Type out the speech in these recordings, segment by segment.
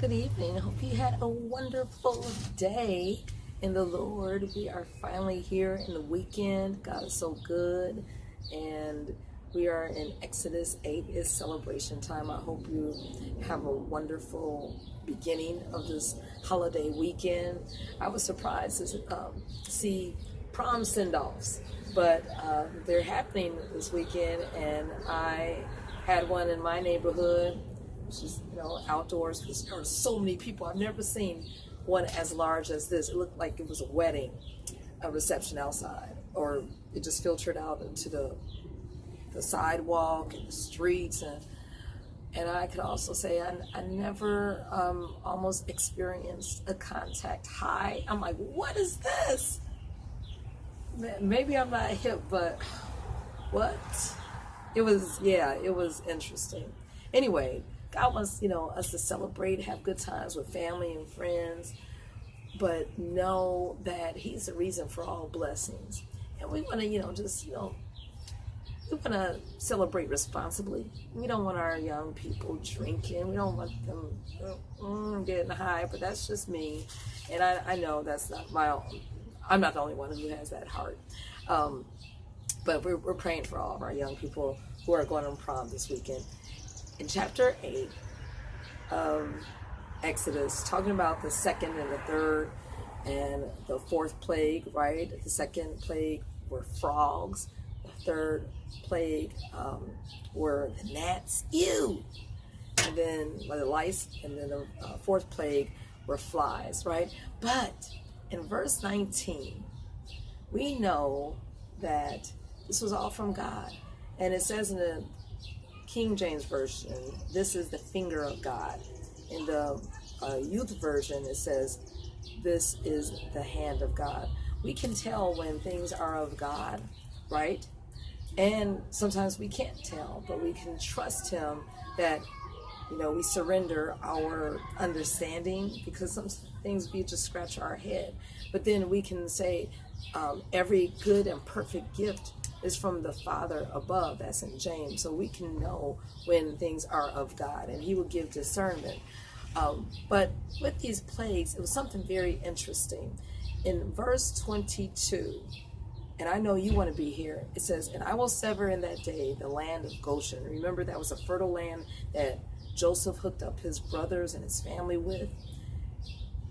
Good evening. Hope you had a wonderful day in the Lord. We are finally here in the weekend. God is so good. And we are in Exodus.8. It's celebration time. I hope you have a wonderful beginning of this holiday weekend. I was surprised to see prom send-offs, but they're happening this weekend, and I had one in my neighborhood, which is, outdoors. There were so many people. I've never seen one as large as this. It looked like it was a wedding, a reception outside, or it just filtered out into the sidewalk and the streets. And I could also say I never almost experienced a contact high. I'm like, what is this? Maybe I'm not hip, but what? It was interesting. Anyway, God wants, us to celebrate, have good times with family and friends, but know that He's the reason for all blessings. And we want to, we want to celebrate responsibly. We don't want our young people drinking. We don't want them getting high, but that's just me. And I know that's not my own. I'm not the only one who has that heart. But we're praying for all of our young people who are going on prom this weekend. In chapter 8 of Exodus, talking about the second and the third and the fourth plague, right? The second plague were frogs. The third plague were the gnats, ew! And then the lice, and then the fourth plague were flies, right? But in verse 19, we know that this was all from God. And it says in the King James Version, this is the finger of God. In the Youth Version, it says, this is the hand of God. We can tell when things are of God, right? And sometimes we can't tell, but we can trust Him that, we surrender our understanding, because some things we just scratch our head. But then we can say, every good and perfect gift is from the Father above. That's in James. So we can know when things are of God, and He will give discernment. But with these plagues, it was something very interesting. In verse 22, and I know you want to be here, it says, and I will sever in that day the land of Goshen. Remember, that was a fertile land that Joseph hooked up his brothers and his family with.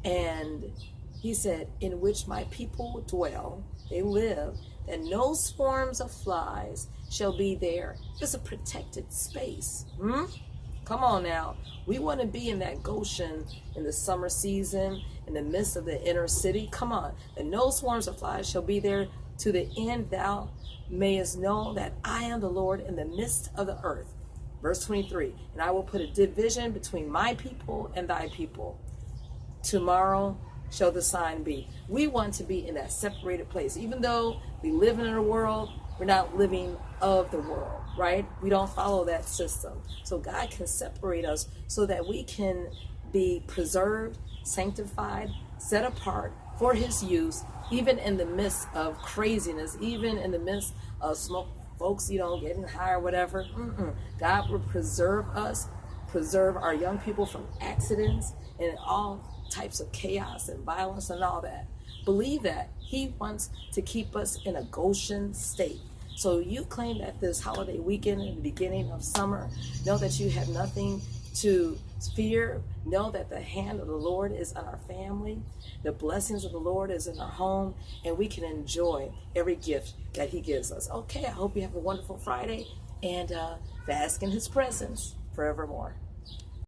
And he said, in which my people dwell, they live, that no swarms of flies shall be there. It's a protected space. Come on now. We want to be in that Goshen in the summer season, in the midst of the inner city. Come on. And no swarms of flies shall be there, to the end thou mayest know that I am the Lord in the midst of the earth. Verse 23, and I will put a division between my people and thy people. Tomorrow shall the sign be. We want to be in that separated place. Even though we live in a world, we're not living of the world, right? We don't follow that system. So God can separate us so that we can be preserved, sanctified, set apart for His use, even in the midst of craziness, even in the midst of smoke, folks, getting high or whatever. God will preserve us, preserve our young people from accidents and all types of chaos and violence and all that. Believe that He wants to keep us in a Goshen state. So you claim that this holiday weekend in the beginning of summer, know that you have nothing to fear. Know that the hand of the Lord is on our family. The blessings of the Lord is in our home, and we can enjoy every gift that He gives us. Okay, I hope you have a wonderful Friday, and bask in His presence forevermore.